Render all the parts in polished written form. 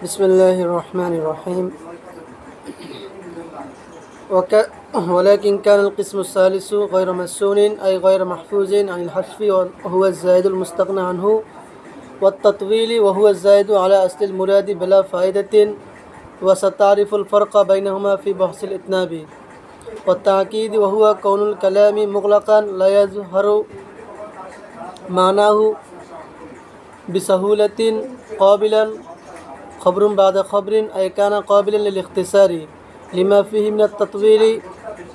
بسم الله الرحمن الرحيم. ولكن كان القسم الثالث غير مسون أي غير محفوظ عن الحذف وهو الزائد المستغنى عنه والتطويل وهو الزائد على أصل المراد بلا فائدة وستعرف الفرق بينهما في بحث الإتناب والتأكيد وهو كون الكلام مغلقا لا يظهر معناه بسهولة قابلا خبر بعد خبر أي كان قابلا للاختصار لما فيه من التطويل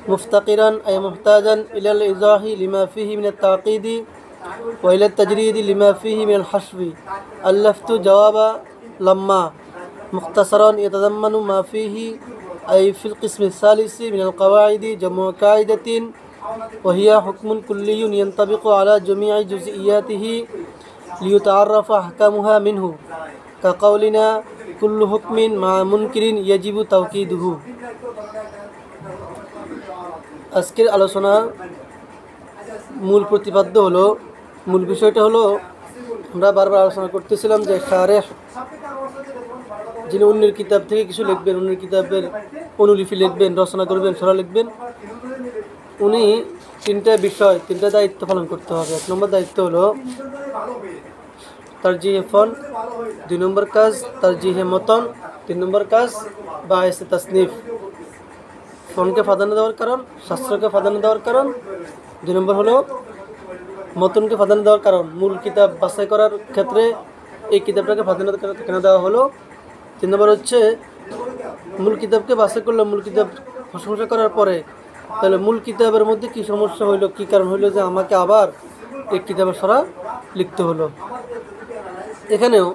مفتقرا أي محتاجا إلى الإيضاح لما فيه من التعقيد وإلى التجريد لما فيه من الحشو ألفت جواب لما مختصرا يتضمن ما فيه أي في القسم الثالث من القواعد جمع قاعدة وهي حكم كلي ينطبق على جميع جزئياته ليتعرف أحكامها منه كقولنا كل حكم مع منكر يجب توكيده। আজকের আলোচনা মূল প্রতিপাদ্য হলো, মূল বিষয়টা হলো, আমরা বারবার আলোচনা করতেছিলাম যে শারেহ যিনি অন্যের কিতাব থেকে কিছু লিখবেন, অন্যের কিতাবের অনুলিপি লিখবেন, রচনা করবেন, সরা লিখবেন, উনি তিনটা দায়িত্ব পালন করতে হবে। এক নম্বর দায়িত্ব হলো তারজিহে ফন, 2 নম্বর কাজ তারজিহে মতন, 3 নম্বর কাজ বায়েসে তাসনিফ। ফনকে প্রাধান্য দেওয়ার কারণ, শাস্ত্রকে প্রাধান্য দেওয়ার কারণ। 2 নম্বর হলো মতনকে প্রাধান্য দেওয়ার কারণ, মূল কিতাব বাছাই করার ক্ষেত্রে এই কিতাবটাকে প্রাধান্য কেন দেওয়া হলো। 3 নম্বর হচ্ছে মূল কিতাবকে বাছাই করলে, মূল কিতাব প্রশংসা করার পরে তাহলে মূল কিতাবের মধ্যে কি সমস্যা হইলো, কি কারণ হইলো যে আমাকে আবার এই কিতাবের সরা লিখতে হলো। এখানেও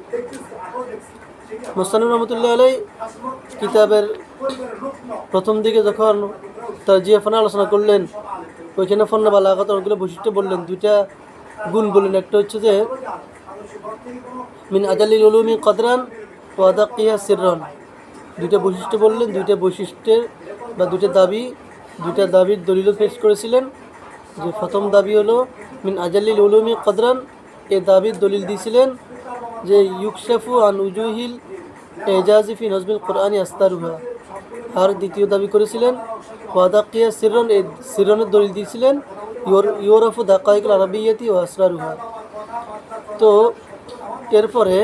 মুস্তানিফ রহমতুল্লাহ আলাই কিতাবের প্রথম দিকে যখন তারজিহে ফন আলোচনা করলেন, ওইখানে ফন্না বালাগাত অনেকগুলো বৈশিষ্ট্য বললেন, 2টা গুণ বললেন। একটা হচ্ছে যে মিন আজালিল উলুমি কদরান ওয়া আদাকিহা সিররান, 2টা বৈশিষ্ট্য বললেন। 2টা বৈশিষ্ট্যের বা 2টা দাবির দলিল পেশ করেছিলেন। যে প্রথম দাবি হলো মিন আজালিল উলুমি কদরান, এই দাবির দলিল দিয়েছিলেন যে ইউকশাফু আন উজুহিল এজাজি ফি নজমিল কোরআনি আস্তারুহা। আর দ্বিতীয় দাবি করেছিলেন ওয়াদাকিয়া সিররন, এই সিররনের দলিল দিয়েছিলেন ইউরাফু দাকাইকুল আরাবিয়াতি ও আসরারুহা। তো এরপরে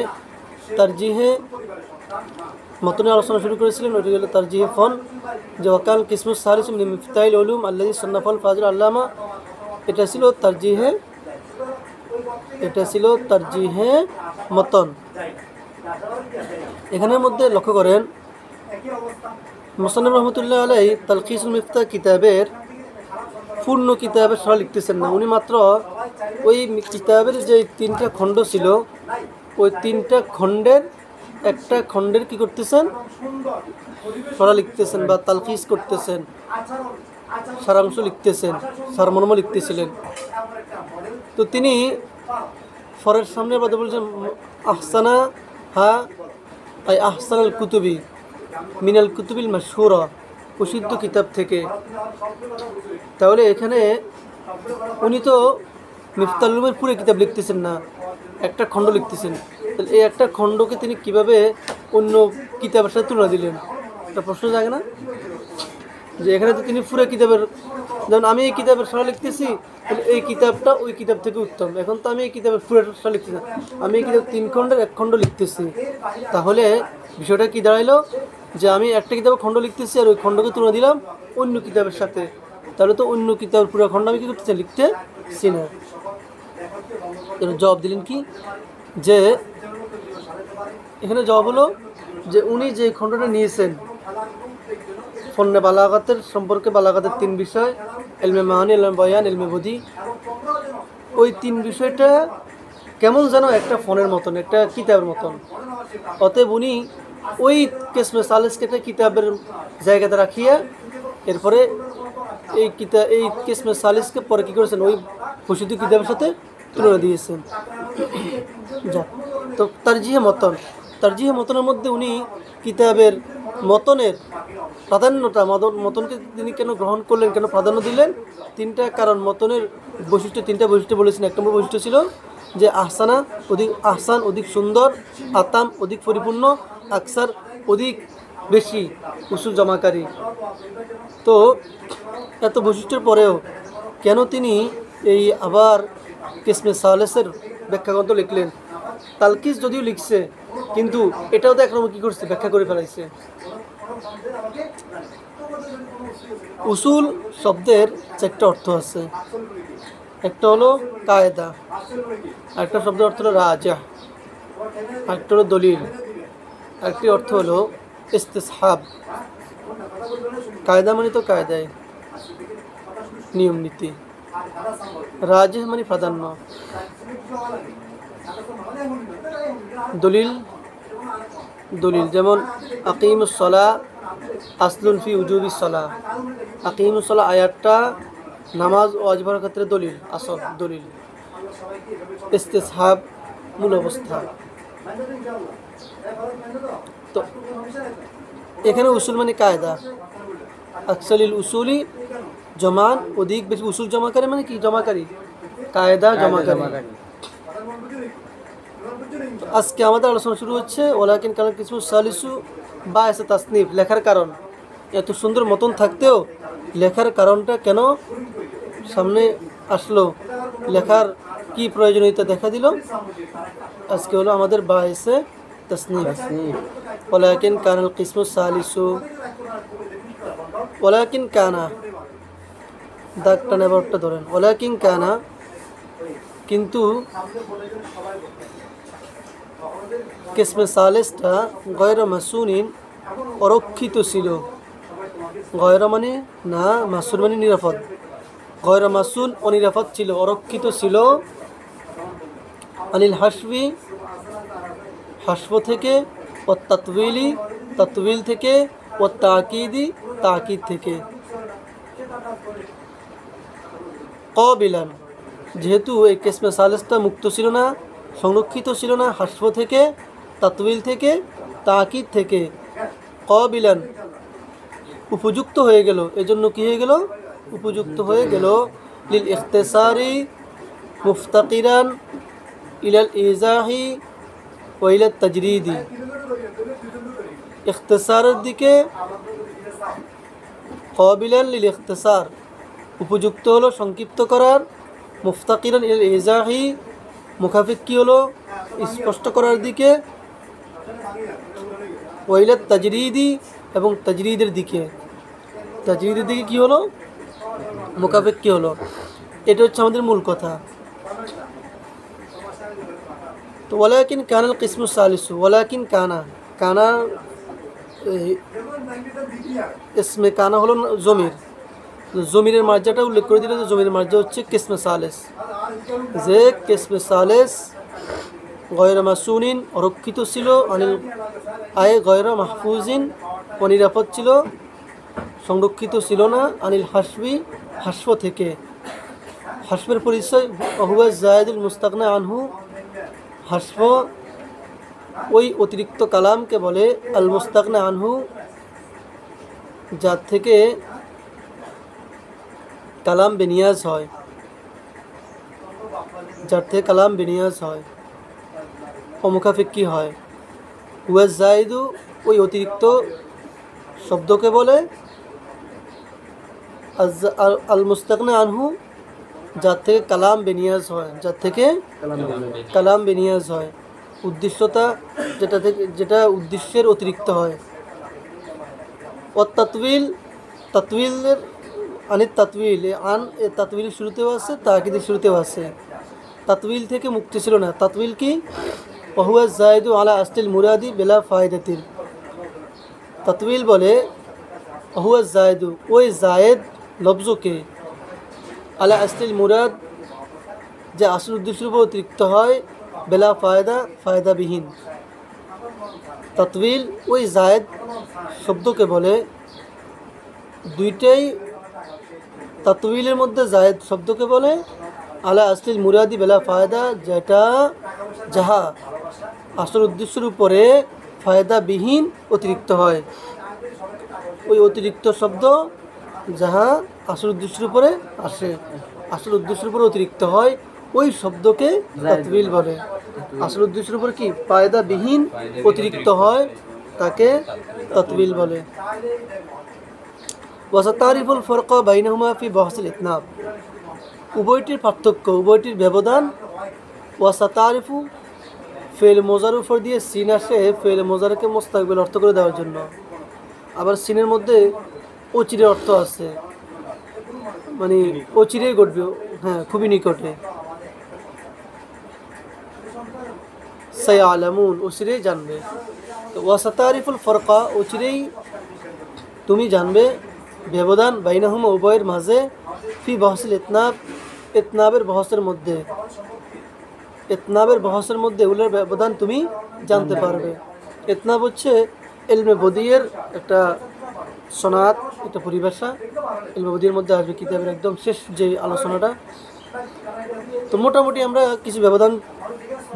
তারজিহে মতনে আলোচনা শুরু করেছিলেন, ওইটি হলো তারজিহে ফন, যে ওয়াকাল কিসমুস সালিস মিন মিফতাহিল উলুম আল্লাযী সান্নাফাল ফাজিল আল্লামা। এটা ছিল তারজিহে মতন। এখানের মধ্যে লক্ষ্য করেন মুস্তানিফ রহমতুল্লাহ আলাই তালখিসুল মিফতাহ কিতাবের পূর্ণ কিতাবের সরা লিখতেছেন না, উনি মাত্র ওই কিতাবের যে 3টা খণ্ড ছিল, ওই 3টা খণ্ডের একটা খণ্ডের কি করতেছেন, সরা লিখতেছেন বা তালখিস করতেছেন, সারাংশ লিখতেছেন, সারমর্ম লিখতেছিলেন। তো তিনি ফরের সামনে বাদে বলছেন আহসানা হা আই আহসানাল কুতুবি মিনাল কুতুবিল মাশহুরা, প্রসিদ্ধ কিতাব থেকে। তাহলে এখানে উনি তো মিফতাহুল উলুমের পুরো কিতাব লিখতেছেন না, একটা খণ্ড লিখতেছেন। তাহলে এই একটা খণ্ডকে তিনি কিভাবে অন্য কিতাবের সাথে তুলনা দিলেন, একটা প্রশ্ন জাগে না? যে এখানে তো তিনি পুরো কিতাবের, যেমন আমি এই কিতাবের সরা লিখতেছি, তাহলে এই কিতাবটা ওই কিতাব থেকে উত্তম। এখন তো আমি এই কিতাবের পুরো সরা লিখতেছি, আমি এই কিতাব 3 খণ্ডের 1 খণ্ড লিখতেছি। তাহলে বিষয়টা কি দাঁড়াইলো, যে আমি একটা কিতাবের খণ্ড লিখতেছি আর ওই খণ্ডকে তুলনা দিলাম অন্য কিতাবের সাথে। তাহলে তো অন্য কিতাবের পুরো খণ্ড আমি কি করতেছি, লিখতেছি না। জবাব দিলেন কি, যে এখানে জবাব হলো যে উনি যে খণ্ডটা নিয়েছেন ফন্নে বালাগাতের সম্পর্কে, বালাগাতের 3 বিষয়, ইলমে মাআনি, ইলমে বয়ান, ইলমে বদি, ওই 3 বিষয়টা কেমন যেন একটা ফোনের মতন, একটা কিতাবের মতন। অতএব উনি ওই কিসমে সালিসকে একটা কিতাবের জায়গাতে রাখিয়া এরপরে এই কিসমে সালিসকে পরে কী করেছেন, ওই প্রসিদ্ধ কিতাবের সাথে তুলনা দিয়েছেন। তো তারজিহে মতনের মধ্যে উনি কিতাবের মতনের প্রাধান্যটা, মতনকে তিনি কেন গ্রহণ করলেন, কেন প্রাধান্য দিলেন, 3টা কারণ। মতনের বৈশিষ্ট্য 3টা বৈশিষ্ট্য বলেছেন। 1 নম্বর বৈশিষ্ট্য ছিল যে আহসানা অধিক, আহসান অধিক সুন্দর, আতাম অধিক পরিপূর্ণ, আকসার অধিক বেশি উসুল জমাকারী। তো এত বৈশিষ্ট্যের পরেও কেন তিনি এই আবার কিসমে সালেসের ব্যাখ্যাগ্রন্থ লিখলেন? তালকিস যদিও লিখছে, কিন্তু এটাও তো একরকম কী করছে, ব্যাখ্যা করে ফেলাইছে। উসুল শব্দের চারটা অর্থ আছে। একটা হলো কায়দা, আরেকটা শব্দের অর্থ হলো রাজা, আরেকটা হলো দলিল, আরেকটি অর্থ হলো ইস্তিসহাব। কায়দা মানে তো কায়দায় নিয়ম নীতি, রাজা মানে প্রাধান্য, দলিল দলিল যেমন আকিমুস সালাহ আসলুন ফি উজুবিস সালাহ। আকিমুস সালাহ আয়াতটা নামাজ ও ওয়াজিবের ক্ষেত্রে দলিল, আসল দলিল। ইস্তিসহাব মূল অবস্থা। তো এখানে উসুল মানে কায়দা। আকসালিল উসুলি জমান, অধিক বেশি উসুল জমাকারী মানে কি? জমাকারী, কায়দা জমাকারী। আজকে আমাদের আলোচনা শুরু হচ্ছে ওয়ালাকিন কানাল কিসমু সালিসু বা এসে তাসনিফ। লেখার কারণ, এত সুন্দর মতন থাকতেও লেখার কারণটা কেন সামনে আসলো, লেখার কি প্রয়োজনীয়তা দেখা দিল, আজকে হলো আমাদের বা এসে তাসনিফ। ওয়ালাকিন কানাল কিসমু সালিসু, ওয়ালাকিন কানা, দাগটা নেবারটা ধরেন, ওয়ালাকিন কানা কিন্তু কিসমে সালেসটা গয়র মাসুনিন অরক্ষিত ছিল। গয়র মানে না, মাসুন মানে নিরাপদ। গয়র মাসুন অনিরাপদ ছিল, অরক্ষিত ছিল। আনিল হাসবি, হাসব থেকে, ও তাতবিলি, তাতবিল থেকে, ও তাকিদি, তাকিদ থেকে। কবিলান, যেহেতু এই কিসমে সালেসটা মুক্ত ছিল না, সংরক্ষিত ছিল না হাসব থেকে, তাতবিল থেকে, তাকিদ থেকে, কবিলান উপযুক্ত হয়ে গেল। এজন্য কি হয়ে গেল? উপযুক্ত হয়ে গেল। লিল ইখতিসারি মুফতাকিরান ইলাল ইজাহি ওয়া ইলাত তাজরিদি। ইখতিসারের দিকে, কবিলান লিল ইখতিসার উপযুক্ত হলো সংক্ষিপ্ত করার, মুফতাকিরান ইলাল ইজাহি মুখাফিক কি হলো স্পষ্ট করার দিকে, ওয়া ইলাত তাজরিদি এবং তাজরিদের দিকে। তাজরিদের দিকে কি হলো? মুখাফিক কি হলো? এটা হচ্ছে আমাদের মূল কথা। তো ওয়ালাকিন কানাল কিসমু সালিসু, ওয়ালাকিন কানা, কানা ইসমে কানা হলো জমির। জমিরের মার্জাটা উল্লেখ করে দিল যে জমির মার্জা হচ্ছে কিসমে সালেস, যে কিসমে সালেস গয়র মাসুনিন অরক্ষিত ছিল, অনিল আয়ে গয়র মাহফুজিন অনিরাপদ ছিল, সংরক্ষিত ছিল না, আনিল হাসবি হাসব থেকে। হাসবের পরিচয় হুয়া জায়েদুল মুস্তাগনা আনহু, হাসব ওই অতিরিক্ত কালামকে বলে আল মুস্তাগনা আনহু, যার থেকে কালাম বেনিয়াজ হয়, যার থেকে কালাম বেনিয়াজ হয়, অমুখাফিক কি হয়। হুয়া জায়েদু ওই অতিরিক্ত শব্দকে বলে, আল মুস্তাগনা আনহু যার থেকে কালাম বেনিয়াজ হয়, যার থেকে কালাম বেনিয়াজ হয়, উদ্দেশ্যতা যেটা থেকে, যেটা উদ্দেশ্যের অতিরিক্ত হয়। ও তাতবিল, তাতবিলের আনিত তাতবিল, আন এ তাতবিল শুরুতেও আছে, তাকিদের শুরুতেও আছে। তাতবিল থেকে মুক্তি ছিল না। তাতবিল কি? ওহুয়া জায়েদু আলা আসলিল মুরাদি বেলা ফায়দাতিন। তাতবিল বলে ওহুয়া জায়েদু ওই জায়েদ লফজকে, আলা আসলিল মুরাদ যে আসল উদ্দেশ্যের উপর অতিরিক্ত হয়, বেলা ফায়দা ফায়দাবিহীন। তাতবিল ওই জায়েদ শব্দকে বলে, দুইটাই তাতবিলের মধ্যে জায়েদ শব্দকে বলে আলা আসলিল মুরাদি বেলা ফায়দা, যেটা যাহা আসল উদ্দেশ্যের উপরে ফায়দাবিহীন অতিরিক্ত হয়। ওই অতিরিক্ত শব্দ যাহা আসল উদ্দেশ্যের উপরে আসে, আসল উদ্দেশ্যের উপরে অতিরিক্ত হয়, ওই শব্দকে তাতবিল বলে। আসল উদ্দেশ্যের উপর কি ফায়দাবিহীন অতিরিক্ত হয় তাকে তাতবিল বলে। ওয়াসাতারিফুল ফারকা বাইনাহুমা ফি বাহসিল ইতনাব, উভয়টির পার্থক্য, উভয়টির ব্যবধান। ওয়াসাতারিফু ফেল মোজার উপর দিয়ে সিন আসে ফেল মোজারকে মুস্তাকবিল অর্থ করে দেওয়ার জন্য। আবার সিনের মধ্যে অচিরে অর্থ আছে, মানে অচিরেই ঘটবে, হ্যাঁ খুবই নিকটে। সায়ালামুন অচিরেই জানবে। তো ওয়াসাতারিফুল ফারকা অচিরেই তুমি জানবে ব্যবধান বাইনাহুমা উভয়ের মাঝে ফি বহসিল ইতনাব ইতনাবের বহসের মধ্যে, ইতনাবের বহসের মধ্যে এগুলোর ব্যবধান তুমি জানতে পারবে। ইতনাব হচ্ছে ইলমে বদিয়ের একটা সনাত, একটা পরিভাষা। ইলমে বদিয়ের মধ্যে আসবে কিতাবের একদম শেষ যে আলোচনাটা। তো মোটামুটি আমরা কিছু ব্যবধান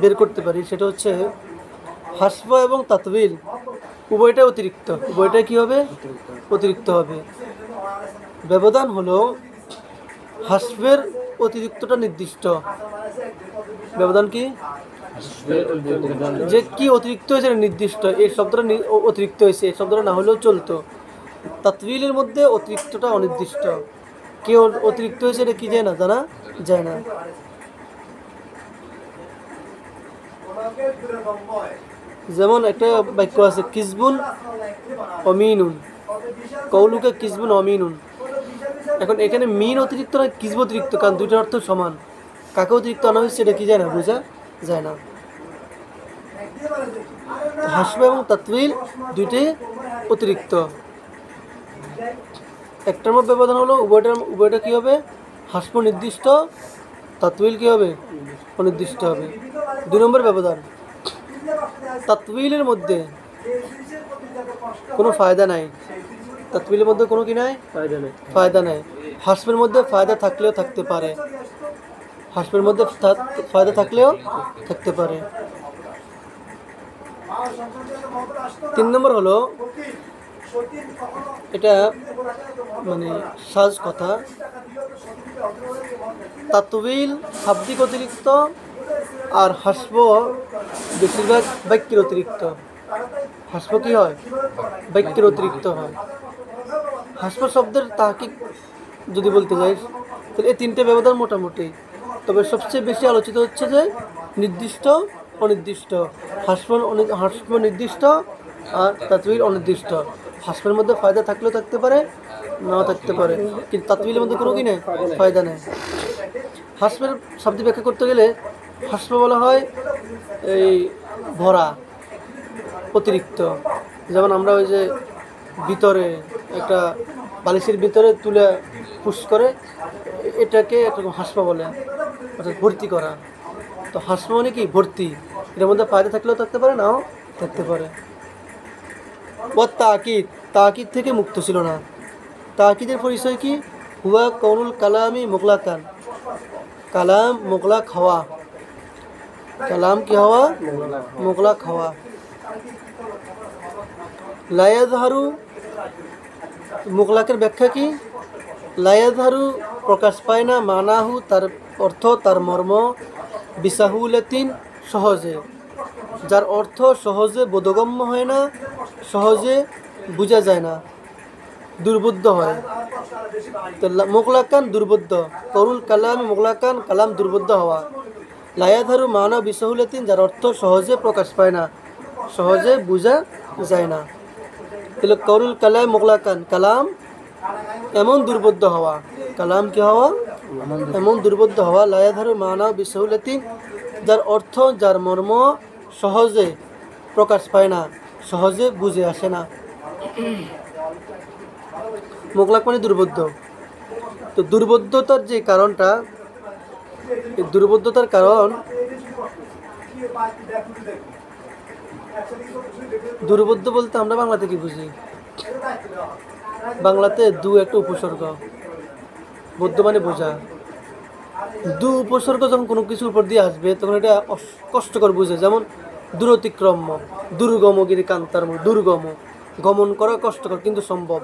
বের করতে পারি, সেটা হচ্ছে হাসফা এবং তাতবিল উভয়টা অতিরিক্ত, উভয়টা কি হবে অতিরিক্ত হবে। ব্যবধান হলো হাসফের অতিরিক্তটা নির্দিষ্ট। ব্যবধান কি, যে কি অতিরিক্ত হয়েছে নির্দিষ্ট, এই শব্দটা অতিরিক্ত হয়েছে, এই শব্দটা না হলেও চলতো। তাতবিলের মধ্যে অতিরিক্তটা অনির্দিষ্ট, কে অতিরিক্ত হয়েছে এটা কি যায় না, জানা যায় না। যেমন একটা বাক্য আছে কিসবুন অমিনুন, কৌলুকে কিসবুন অমিনুন। এখন এখানে মিন অতিরিক্ত না কিসব অতিরিক্ত, কারণ দুইটার অর্থ সমান। কাকে অতিরিক্ত আনা হয়েছে এটা কি যায় না, বোঝা যায় না। হাসবা এবং তাতবিল দুইটাই অতিরিক্ত। একটার মধ্যে ব্যবধান হলো উভয়টা কি হবে, হাসব নির্দিষ্ট, তাতবিল কি হবে অনির্দিষ্ট হবে। 2 নম্বর ব্যবধান, তাতবিলের মধ্যে কোনো ফায়দা নাই, তাতবিলের মধ্যে কোনো কি নাই, ফায়দা নাই। হাসবের মধ্যে ফায়দা থাকলেও থাকতে পারে, হাসবের মধ্যে ফায়দা থাকলেও থাকতে পারে। 3 নম্বর হলো, এটা মানে সাজ কথা, তাতবিল শাব্দিক অতিরিক্ত আর হাসব বেশিরভাগ বাক্যের অতিরিক্ত। হাসব কি হয়, বাক্যের অতিরিক্ত হয়। হাসব শব্দের তাহকিক যদি বলতে যাই তাহলে এই 3টে ব্যবধান মোটামুটি, তবে সবচেয়ে বেশি আলোচিত হচ্ছে যে নির্দিষ্ট অনির্দিষ্ট। হাসব নির্দিষ্ট আর তাতবিল অনির্দিষ্ট। হাসবের মধ্যে ফায়দা থাকলেও থাকতে পারে, নাও থাকতে পারে, কিন্তু তাতবিলের মধ্যে কোনো কি নেই, ফায়দা নেই। হাসবের শব্দ ব্যাখ্যা করতে গেলে হাসব বলা হয় এই ভরা, অতিরিক্ত। যেমন আমরা ওই যে ভিতরে একটা বালিশের ভিতরে তুলে পুশ করে, এটাকে একরকম হাসপা বলে, অর্থাৎ ভর্তি করা। তো হাসপা মানে কি ভর্তি, এর মধ্যে ফায়দা থাকলেও থাকতে পারে, নাও থাকতে পারে। ও তাকিদ, তাকিদ থেকে মুক্ত ছিল না। তাকিদের পরিচয় কি, হুয়া কৌনুল কালামি মোগলাকান, কালাম মোগলাক হওয়া, কালাম কি হওয়া, মোগলাক হওয়া। লায়াজহারু, মোগলাকের ব্যাখ্যা কি, লায়াজহারু প্রকাশ পায় না, মানাহু তার অর্থ, তার মর্ম, বিসাহুলাতিন সহজে, যার অর্থ সহজে বোধগম্য হয় না, সহজে বোঝা যায় না, দুর্বোধ্য হয়। তো মোগলাকান দুর্বোধ্য, করুল কালাম মোগলাকান কালাম দুর্বোধ্য হওয়া। লায়াজহারু মানা বিসাহুলাতিন, যার অর্থ সহজে প্রকাশ পায় না, সহজে বোঝা যায় না। তাহলে করুল কালাম মোগলাকান, কালাম এমন দুর্বোধ্য হওয়া, কালাম কি হওয়া, এমন দুর্বোধ্য হওয়া। লায়াজহারু মানা বিসাহুলাতিন, যার অর্থ যার মর্ম সহজে প্রকাশ পায় না, সহজে বুঝে আসে না। মোগলাক মানে দুর্বোধ্য। তো দুর্বোধ্যতার যে কারণটা, এই দুর্বোধ্যতার কারণ, দুর্বোধ্য বলতে আমরা বাংলাতে কি বুঝি, বাংলাতে দু একটা উপসর্গ, বৌদ্ধ মানে বোঝা। দু উপসর্গ যখন কোনো কিছুর উপর দিয়ে আসবে তখন এটা কষ্টকর বুঝে। যেমন দূরতিক্রম্য, দুর্গমগিরি কান্তার, দুর্গম, গমন করা কষ্টকর কিন্তু সম্ভব,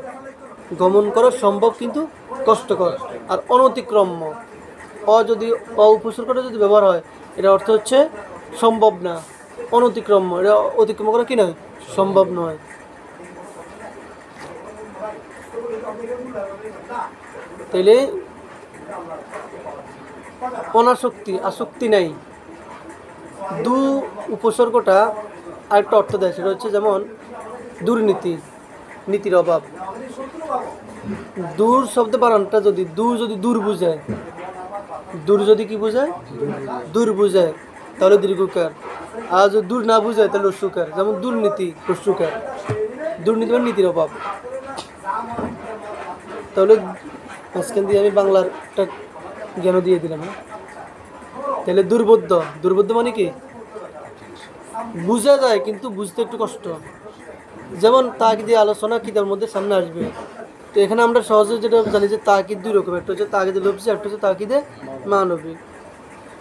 গমন করা সম্ভব কিন্তু কষ্টকর। আর অনতিক্রম্য, যদি উপসর্গটা যদি ব্যবহার হয়, এটা অর্থ হচ্ছে সম্ভব না, অনতিক্রম্য, এটা অতিক্রম করা কি নয়, সম্ভব নয়। তাইলে অনাসক্তি, আসক্তি নাই, দু উপসর্গটা আরেকটা অর্থ দেয়, সেটা হচ্ছে যেমন দুর্নীতি, নীতির অভাব। দূর শব্দ বানানটা যদি দূর বুঝায়, দূর যদি কি বুঝায়, দূর বুঝায়, তাহলে দীর্ঘকার। আর যদি দূর না বুঝায় তাহলে হ্রস্বকার। যেমন দুর্নীতি, হ্রস্বকার, দুর্নীতি মানে নীতির অভাব। তাহলে মাঝখান দিয়ে আমি বাংলার একটা জ্ঞান দিয়ে দিলাম। তাহলে দুর্বোধ্য, দুর্বোধ্য মানে কি, বুঝা যায় কিন্তু বুঝতে একটু কষ্ট। যেমন তাকিদে আলোচনা কিতাবের মধ্যে সামনে আসবে। তো এখানে আমরা সহজে যেটা জানি যে তাকিদ দুই রকম, একটা হচ্ছে তাকিদে লফজি, একটা হচ্ছে তাকিদে মানবী।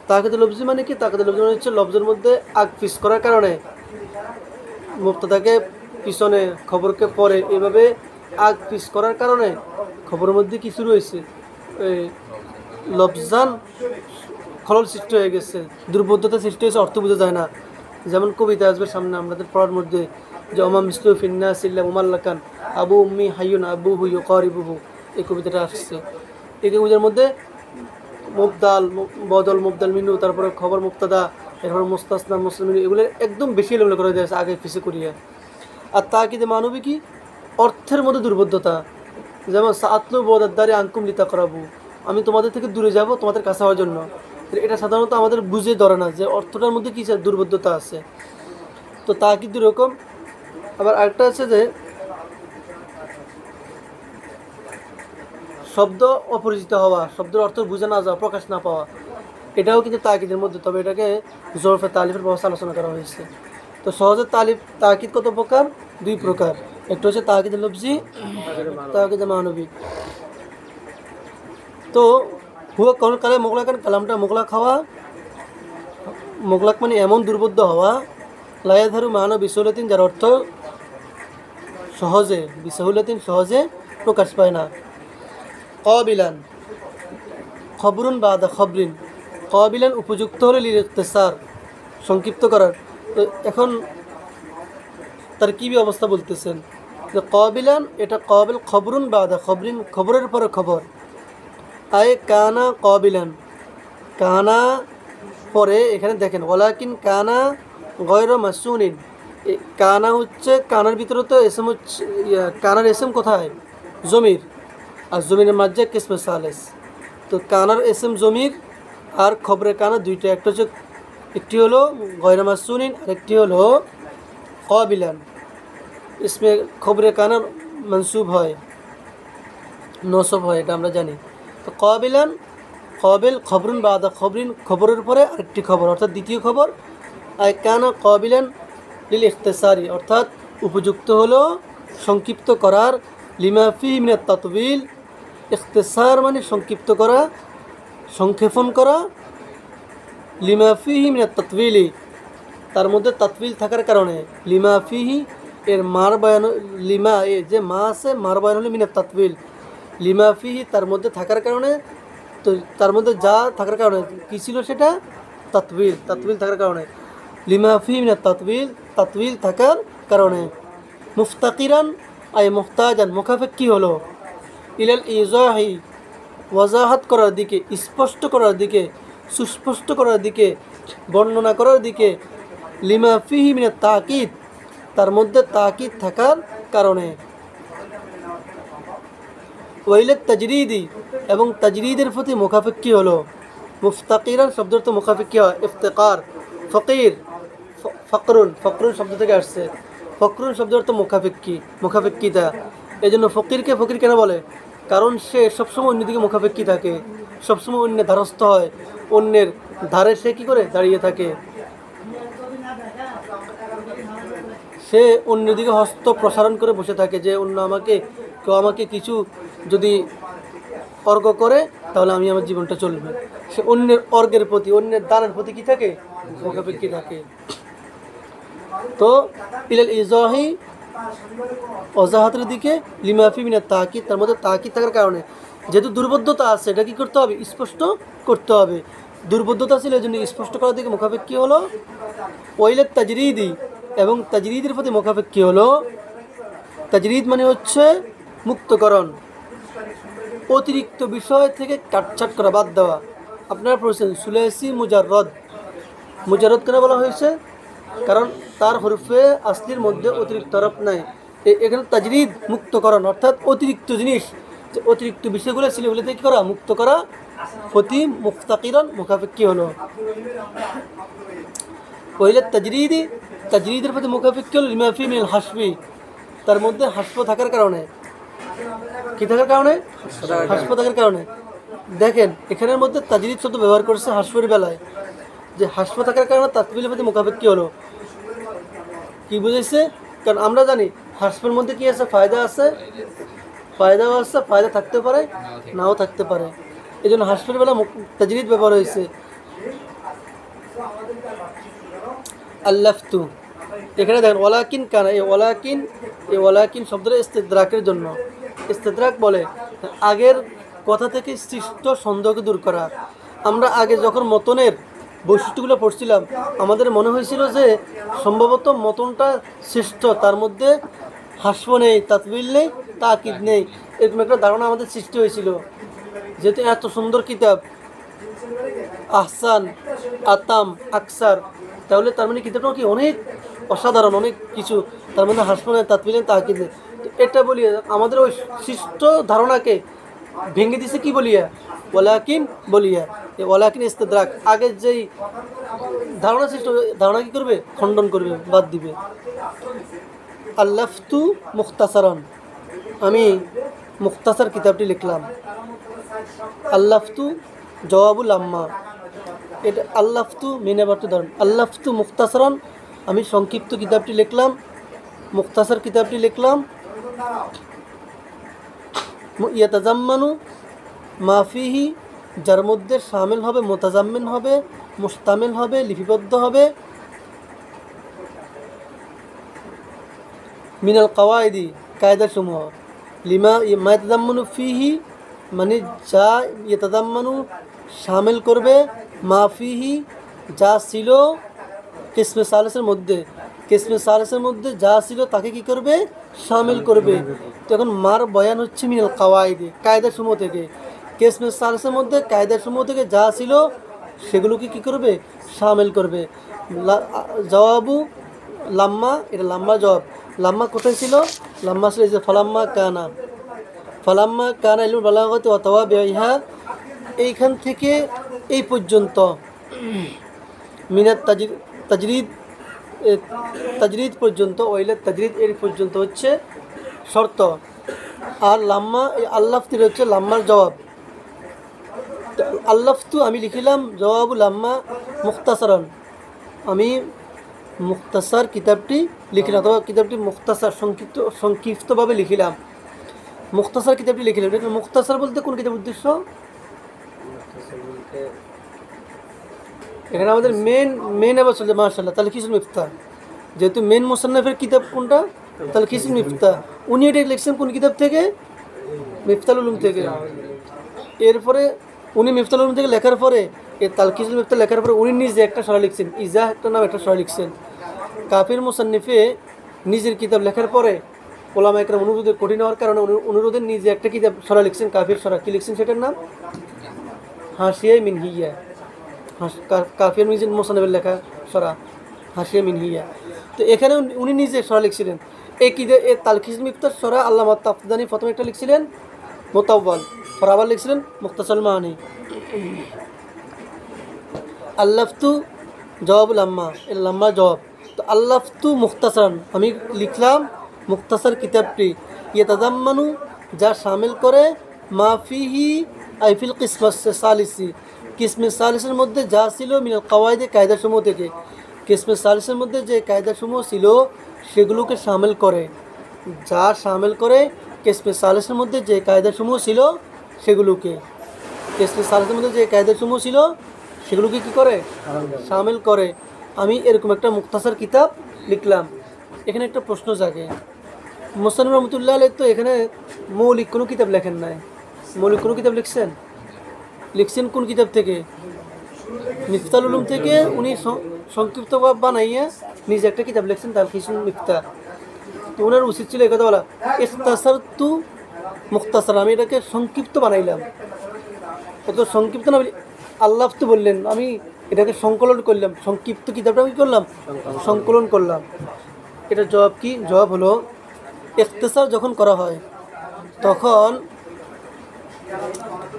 তাকিদে লফজি মানে কি, তাকিদে লফজি মানে হচ্ছে লফজের মধ্যে আগ পিস করার কারণে, মুবতাদাকে পিছনে খবরকে পরে, এভাবে আগ পিস করার কারণে খবরের মধ্যে কিছু রয়েছে, লফজান খলল সৃষ্টি হয়ে গেছে, দুর্বোধ্যতা সৃষ্টি হয়েছে, অর্থ বোঝা যায় না। যেমন কবিতা আসবে সামনে আমাদের পড়ার মধ্যে, যে অমা মিস্তু ফিন্না সিল্লা উমাল্লাকান আবু উম্মি হাইয়ুন আবু হুইয় করিবুহু, এই কবিতাটা আসছে। এই কবিতার মধ্যে মুবদাল, বদল, মুবদাল মিনু, তারপরে খবর মুক্তাদা, এরপরে মুস্তাসনা, মুসলিমিন, এগুলো একদম বেশি এলোমেলো করে দিয়েছে আগে পিছিয়ে করিয়া। আর তাকিদে মানবী কি, অর্থের মধ্যে দুর্বোধ্যতা। যেমন সাতলু বদাদ্দারে আঙ্কুম লিতা করাবু, আমি তোমাদের থেকে দূরে যাব তোমাদের কাছে হওয়ার জন্য। এটা সাধারণত আমাদের বুঝে ধরে না যে অর্থটার মধ্যে কী দুর্বোধ্যতা আছে। তো তাকিদ দুই রকম। আবার আরেকটা আছে যে শব্দ অপরিচিত হওয়া, শব্দের অর্থ বুঝে না যাওয়া, প্রকাশ না পাওয়া, এটাও কিন্তু তাকিদের মধ্যে। তবে এটাকে জরফে তালিফের ব্যবস্থা আলোচনা করা হয়েছে। তো সহজে তাকিদ কত প্রকার, দুই প্রকার, একটা হচ্ছে তাকিদে লফজি, তাকিদে মানবী। তো হুয়া কোন কালে মোগলাকান, কালামটা মোগলাক হওয়া, মোগলাক মানে এমন দুর্বোধ্য হওয়া, লায়াধারু মানব বিসহুলাতিন, যার অর্থ সহজে, বিসহুলাতিন সহজে প্রকাশ পায় না। কবিলান, খবরুন বাদা খবরিন, কবিলান উপযুক্ত হলে লিল ইখতিসার, সংক্ষিপ্ত করার। তো এখন তার কী অবস্থা বলতেছেন যে কবিলান, এটা কবিল, খবরুন বাদা খবরিন, খবরের পরে খবর। আয় কানা কবিলান, কানা পরে এখানে দেখেন ওয়ালাকিন কানা গয়র মাসুনিন, কানা হচ্ছে, কানার ভিতরে তো এসএম হচ্ছে, কানার এসএম কোথায়, জমির, আর জমিনের মাঝে কিসমে সালেস। তো কানার এসএম জমির, আর খবরে কানা দুইটা, একটা হচ্ছে, একটি হলো গয়র মাসুনিন, আর একটি হলো কবিলান। ইসমে খবরে কানার মনসুব হয়, নসব হয়, এটা আমরা জানি। তো কবিলান, কবিল, খবরুন বাদা খবরিন, খবরের পরে আরেকটি খবর, অর্থাৎ দ্বিতীয় খবর। আর কানা কবিলান লিল ইখতিসারি, অর্থাৎ উপযুক্ত হলো সংক্ষিপ্ত করার, লিমা ফিহি মিনাত তাতবিল, ইখতিসার মানে সংক্ষিপ্ত করা, সংক্ষেপণ করা, লিমা ফিহি মিনাত তাতবিলি, তার মধ্যে তাতবিল থাকার কারণে, লিমা ফিহি এর মার বয়ান, লিমা এ যে মা আছে, মার বয়ান হলো মিনাত তাতবিল, লিমা ফিহি তার মধ্যে থাকার কারণে। তো তার মধ্যে যা থাকার কারণে কী ছিল সেটা তাতবিল, তাতবিল থাকার কারণে, লিমা ফিহি মিনাত তাতবিল, তাতবিল থাকার কারণে। মুফতাকিরান আই মুহতাজান, মুখাফেক্ষি হলো, ইলাল ইজাহি ওয়াজাহাত করার দিকে, স্পষ্ট করার দিকে, সুস্পষ্ট করার দিকে, বর্ণনা করার দিকে, লিমা ফিহি মিনাত তাকিদ, তার মধ্যে তাকিদ থাকার কারণে। ওয়াইলাত তাজরিদি, এবং তাজরিদের প্রতি মুখাফেক্ষি হলো। মুফতাকিরান শব্দের তো মুখাফেক্ষি হয়, ইফতেকার, ফকির, ফকরুন, ফকরুন শব্দ থেকে আসছে, ফকরুন শব্দের তো মুখাফেক্ষি, মুখাফেক্ষিতা। এই জন্য ফকিরকে ফকির কেন বলে, কারণ সে সবসময় অন্যদিকে মুখাফেক্ষি থাকে, সবসময় অন্যের ধারস্থ হয়, অন্যের ধারে সে কী করে দাঁড়িয়ে থাকে, সে অন্যদিকে হস্ত প্রসারণ করে বসে থাকে, যে অন্য কেউ আমাকে কিছু যদি অর্ঘ্য করে তাহলে আমি আমার জীবনটা চলবে। সে অন্যের অর্ঘের প্রতি, অন্যের দানের প্রতি কী থাকে, মুখাপেক্ষী থাকে। তো ইলাল ইজাহি অজাহাতের দিকে, লিমাফি মিনাত তাকিদ, তার মধ্যে তাকিদ থাকার কারণে। যেহেতু দুর্বোধ্যতা আছে, এটা কী করতে হবে? স্পষ্ট করতে হবে। দুর্বোধ্যতা ছিল, এই জন্য স্পষ্ট করার দিকে মুখাপেক্ষী হলো ওয়াইলাত তাজরিদি, এবং তাজরিদের প্রতি মুখাপেক্ষী হলো, তাজরিদ মানে হচ্ছে মুক্তকরণ, অতিরিক্ত বিষয় থেকে কাটছাট করা, বাদ দেওয়া। আপনারা পড়ছেন সুলাইসি মুজাররদ, মুজাররদ কেন বলা হয়েছে? কারণ তার হরফে আসলির মধ্যে অতিরিক্ত হরফ নাই। এখানে তাজরিদ মুক্তকরণ, অর্থাৎ অতিরিক্ত জিনিস, যে অতিরিক্ত বিষয়গুলো ছিল ওগুলো থেকে করা, মুক্ত করা, প্রতি মুফতাকিরন মুখাপেক্ষী হলো পহিলে তাজরিদি, তাজরিদের প্রতি মুখাপেক্ষী হলো লিমাফি মিনাল হাসবি, তার মধ্যে হাস্য থাকার কারণে। কী থাকার কারণে? হাস্য থাকার কারণে। দেখেন এখানের মধ্যে তাজরিদ শব্দ ব্যবহার করেছে হাস্যের বেলায়, যে হাস্য থাকার কারণে তাকবিলের প্রতি মুখাপেক্ষী হলো। কি বুঝেছে? কারণ আমরা জানি হাস্যের মধ্যে কি আছে? ফায়দা আছে, ফায়দাও আছে, ফায়দা থাকতে পারে, নাও থাকতে পারে। এই জন্য হাস্যের বেলা তাজরিদ ব্যবহার হয়েছে। আল্লাফতু, এখানে দেখেন ওয়ালাকিন কানা, এই ওয়ালাকিন শব্দটা ইস্তিদরাকের জন্য। ইস্তিদরাক বলে আগের কথা থেকে সৃষ্ট সন্দেহকে দূর করা। আমরা আগে যখন মতনের বৈশিষ্ট্যগুলো পড়ছিলাম, আমাদের মনে হয়েছিল যে সম্ভবত মতনটা শ্রেষ্ঠ, তার মধ্যে হাস্য নেই, তাতবিল নেই, তাকিদ নেই, এরকম একটা ধারণা আমাদের সৃষ্টি হয়েছিল। যেহেতু এত সুন্দর কিতাব, আহসান, আতাম, আকসার, তাহলে তার মানে কিতাবটা কি অনেক অসাধারণ, অনেক কিছু, তার মধ্যে হাস্য নেই, তাতবিল নেই, তাকিদ নেই। তো এটা বলিয়া আমাদের ওই সৃষ্ট ধারণাকে ভেঙে দিছে কি বলিয়া? ওয়ালাকিন বলিয়া। এই ওয়ালাকিন ইস্তিদরাক, আগের যেই ধারণা সৃষ্ট, ধারণা কী করবে? খণ্ডন করবে, বাদ দিবে। আল্লাফতু মুখতাসারান, আমি মুখতাসার কিতাবটি লিখলাম। আল্লাফতু জওয়াবুল আম্মা, এটা আল্লাফতু মিনাবারটি ধরেন, আল্লাফতু মুখতাসারান, আমি সংক্ষিপ্ত কিতাবটি লিখলাম, মুখতাসার কিতাবটি লিখলাম। ইয়াতাজাম্মানু মাফিহি, যার মধ্যে শামিল হবে, মুতাজাম্মিন হবে, মুস্তামিল হবে, লিপিবদ্ধ হবে, মিনাল কাওয়াইদি, কায়দাসমূহ, লিমা মা ইয়াতাজাম্মানু ফিহি, মানে যা ইয়াতাজাম্মানু শামিল করবে, মাফিহি যা ছিল, কিসমে সালিসের মধ্যে, কিসমে সালিসের মধ্যে যা ছিল তাকে কি করবে? শামিল করবে। তো এখন মার বয়ান হচ্ছে মিনাল কাওয়াইদি, কায়দাসমূহ থেকে। কিসমে সালিসের মধ্যে কায়দাসমূহ থেকে যা ছিল সেগুলোকে কি করবে? শামিল করবে। জবাবু লাম্মা, এটা লাম্মা জবাব। লাম্মা কোথায় ছিল? লাম্মা ছিল যে ফালাম্মা কানা, ফালাম্মা কানা ইলমুল বালাগাতি ওয়া তাওয়াবিহা, এইখান থেকে এই পর্যন্ত মিনাত তাজরিদ, তাজরিদ পর্যন্ত, ওয়াইলাত তাজরিদ এর পর্যন্ত হচ্ছে শর্ত। আর লাম্মা, এই আল্লাফতির হচ্ছে লাম্মার জবাব। আল্লাফতু আমি লিখিলাম, জবাবুল লাম্মা মুখতাসারান, আমি মুখতাসার কিতাবটি লিখিলাম, অথবা কিতাবটি মুখতাসার সংক্ষিপ্তভাবে লিখিলাম। মুখতাসার কিতাবটি লিখিলাম। মুখতাসার বলতে কোন কিতাব উদ্দেশ্য? এখানে আমাদের মেন আবার চলছে মাশাআল্লাহ তালখিসুল মিফতাহ, যেহেতু মেন মুসান্নাফের কিতাব কোনটা? তালখিসুল মিফতাহ। উনি এটা লিখছেন কোন কিতাব থেকে? মিফতাহুল উলুম থেকে। এরপরে উনি মিফতাহুল উলুম থেকে লেখার পরে, এই তালখিসুল মিফতাহ লেখার পরে উনি নিজে একটা সরা লিখছেন, ইজাহ একটা নাম একটা সরা লিখছেন। কাফির মুসান্নিফে নিজের কিতাব লেখার পরে ওলামা একরাম অনুরোধে কঠিন হওয়ার কারণে অনুরোধে নিজে একটা কিতাব সরা লিখছেন, কাফির সরা। কি লিখছেন সেটার নাম? হাসিয়া মিনহিয়া। কাফির নিজের মুসান্নিফের লেখা সরা হাসিয়া মিনহিয়া। তো এখানে উনি নিজে সরা লিখছিলেন। এই তালখিসুল মিফতাহ সরা আল্লামা তাফদানি প্রথমে একটা লিখছিলেন মুতাওয়াল, পরে আবার লিখছিলেন মুখতাসার মানি। আল্লাফতু জওয়াবুল আম্মা, এর লাম্মা জবাব। তো আল্লাফতু মুখতাসারান, আমি লিখলাম মুখতাসার কিতাবটি, ইয়াতাজাম্মানু যা শামিল করে, মাফিহি আইফিল কিসমত সালিসি, কিসমে সালিসের মধ্যে যা ছিল, মিনাল কাওয়াইদে কায়দাসমূহ থেকে, কিসমে সালিসের মধ্যে যে কায়দাসমূহ ছিল সেগুলোকে শামিল করে, যা শামিল করে কিসমে সালিসের মধ্যে যে কায়দাসমূহ ছিল সেগুলোকে, কিসমে সালিসের মধ্যে যে কায়দাসমূহ ছিল সেগুলোকে কী করে? শামিল করে। আমি এরকম একটা মুখতাসার কিতাব লিখলাম। এখানে একটা প্রশ্ন জাগে, মুসান্নিফ রহমতুল্লাহ আলাইহি তো এখানে মৌলিক কোনো কিতাব লেখেন নাই, মৌলিক কোনো কিতাব লিখছেন কোন কিতাব থেকে? মিফতাল উলুম থেকে উনি সংক্ষিপ্ত বানাইয়া নিজে একটা কিতাব লিখছেন তালখিসুল মিফতা। তো ওনার উচিত ছিল এই কথা বলা, ইখতাসার তু মুখতাসার, আমি এটাকে সংক্ষিপ্ত বানাইলাম। অত সংক্ষিপ্ত না আল্লাহ তো বললেন, আমি এটাকে সংকলন করলাম, সংক্ষিপ্ত কিতাবটা আমি করলাম সংকলন করলাম। এটা জবাব কি? জবাব হলো ইখতিসার যখন করা হয় তখন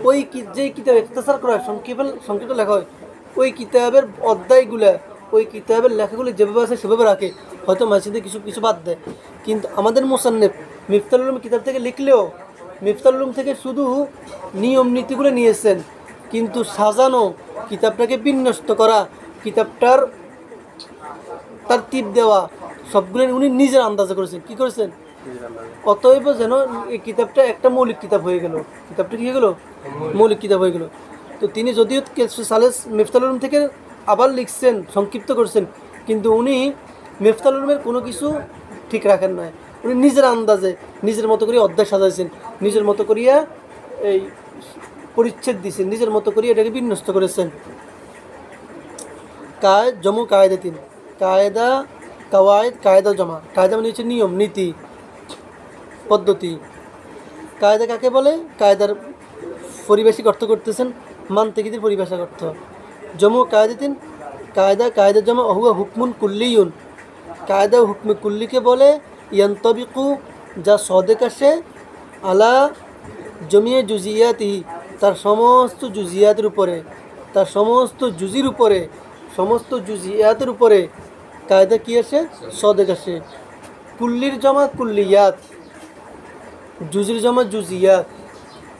ওই যে কিতাব ইখতিসার করা হয়, সংক্ষিপ্ত লেখা হয়, ওই কিতাবের অধ্যায়গুলা, ওই কিতাবের লেখাগুলো যেভাবে আছে সেভাবে রাখে, হয়তো মাঝে কিছু কিছু বাদ দেয়। কিন্তু আমাদের মুসান্নিফ মিফতাল উলুম কিতাব থেকে লিখলেও মিফতাল উলুম থেকে শুধু নিয়ম নীতিগুলো নিয়েছেন, কিন্তু সাজানো, কিতাবটাকে বিন্যস্ত করা, কিতাবটার তার টিপ দেওয়া, সবগুলো উনি নিজের আন্দাজে করেছেন। কি করেছেন? অতএব যেন এই কিতাবটা একটা মৌলিক কিতাব হয়ে গেল। কিতাবটা কি হয়ে গেল? মৌলিক কিতাব হয়ে গেল। তো তিনি যদিও সালেস মিফতাল উলুম থেকে আবার লিখছেন, সংক্ষিপ্ত করছেন, কিন্তু উনি মিফতাল উলুমের কোনো কিছু ঠিক রাখেন না। উনি নিজের আন্দাজে নিজের মতো করে অধ্যায় সাজাইছেন, নিজের মতো করিয়া এই পরিচ্ছেদ দিয়েছেন, নিজের মতো করিয়া এটাকে বিন্যস্ত করেছেন। জমু কায়দা 3, কায়দা কাওয়ায়েদ, কায়দা জমা। কায়দা মানে হচ্ছে নিয়ম নীতি পদ্ধতি। কায়দা কাকে বলে? কায়দার পরিভাষিক অর্থ করতেছেন মান্তিকিদের পরিভাষার অর্থ। জমু কায়দা 3, কায়দা জমা হুয়া হুকমুন কুল্লিয়ুন। কায়দা হুকমে কুল্লিকে বলে ইয়ান্তবিকু, যা সদেক আসে আলা জমিয়ে জুজিয়াতিহি, তার সমস্ত জুজিয়াতের উপরে, তার সমস্ত জুজির উপরে, সমস্ত জুজিয়াতের উপরে কায়দা কি আসে? সদেক আসে। কুল্লির জমা কুল্লিয়াত, জুজির জমা জুজিয়াত।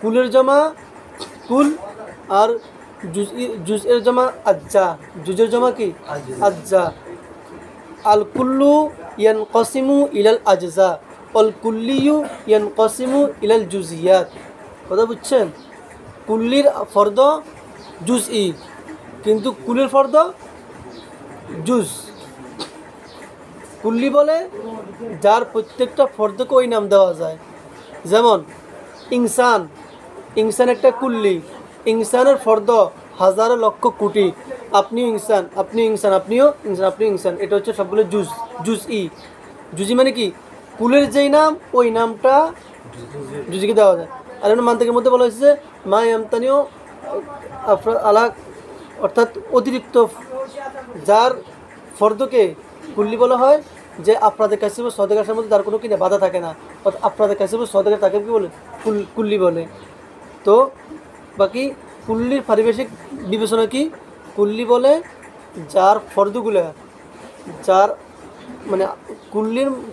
কুলের জমা কুল, আর জুজের জমা আজ্জা, জুজের জমা কি? আজ্জা। আল কুল্লু ইয়ানকাসিমু ইলাল আজজা, অল কুল্লিয়ু ইয়ানকাসিমু ইলাল জুজিয়াত। কথা বুঝছেন? কুল্লির ফর্দ জুজই, কিন্তু কুলের ফর্দ জুজ। কুল্লি বলে যার প্রত্যেকটা ফর্দকে ওই নাম দেওয়া যায়। যেমন ইনসান, ইনসান একটা কুল্লি, ইনসানের ফর্দ হাজার লক্ষ কোটি। আপনিও ইনসান, আপনিও ইনসান, আপনিও ইনসান, আপনিও ইনসান। এটা হচ্ছে সবগুলো জুজই। জুজি মানে কি? কুলের যেই নাম ওই নামটা জুজিকে দেওয়া যায়। আর এমন মান্তিকের মধ্যে বলা হয়েছে মা ইয়ামতানিও আলা, অর্থাৎ অতিরিক্ত, যার ফর্দকে কুল্লি বলা হয়, যে আপনাদের কাছে সদেক আসার মধ্যে তার কোনো কিনা বাধা থাকে না, অর্থাৎ আপনাদের কাছে সদেকের তাকে কি বলে? কুল্লি বলে। তো বাকি কুল্লির পারিভাষিক বিবেচনা কি? কুল্লি বলে যার ফর্দগুলা, যার মানে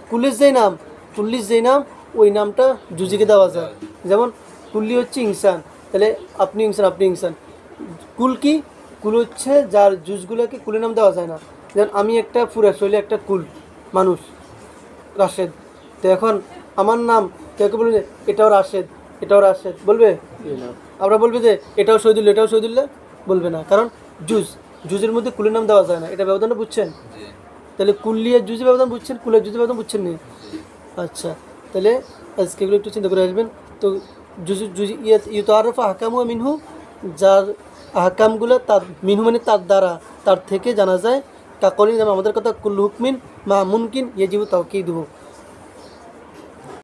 কুল্লির যেই নাম ওই নামটা জুজিকে দেওয়া যায়। যেমন কুল্লি হচ্ছে ইনসান, তাহলে আপনি ইনসান, আপনি ইনসান। কুল কি? কুল হচ্ছে যার জুজগুলোকে কুলের নাম দেওয়া যায় না। যেমন আমি একটা পুরা শৈলী একটা কুল মানুষ, রাশেদ। তো এখন আমার নাম কেউ বলবে এটাও রাশেদ, এটাও রাশেদ, বলবে? আমরা বলবে যে এটাও শহীদুল্লাহ, এটাও শহীদুল্লাহ, বলবে না, কারণ জুজের মধ্যে কুলের নাম দেওয়া যায় না। এটা ব্যবধানটা বুঝছেন? তাহলে কুল্লিয়া জুজি ব্যবধান বুঝছেন, কুলের জুজি ব্যবধান বুঝছেন নি? আচ্ছা, তাহলে আজকে এগুলো একটু চিন্তা করে আসবেন। তো ইউতারফ আহকামু মিনহু, যার আহকামগুলো তার মিনহু মানে তার দ্বারা, তার থেকে জানা যায়। কাকলিন, যেমন আমাদের কথা কুল্লু হুকমিন মা মুনকিন ইয়াজিবু তাওকিদুহু।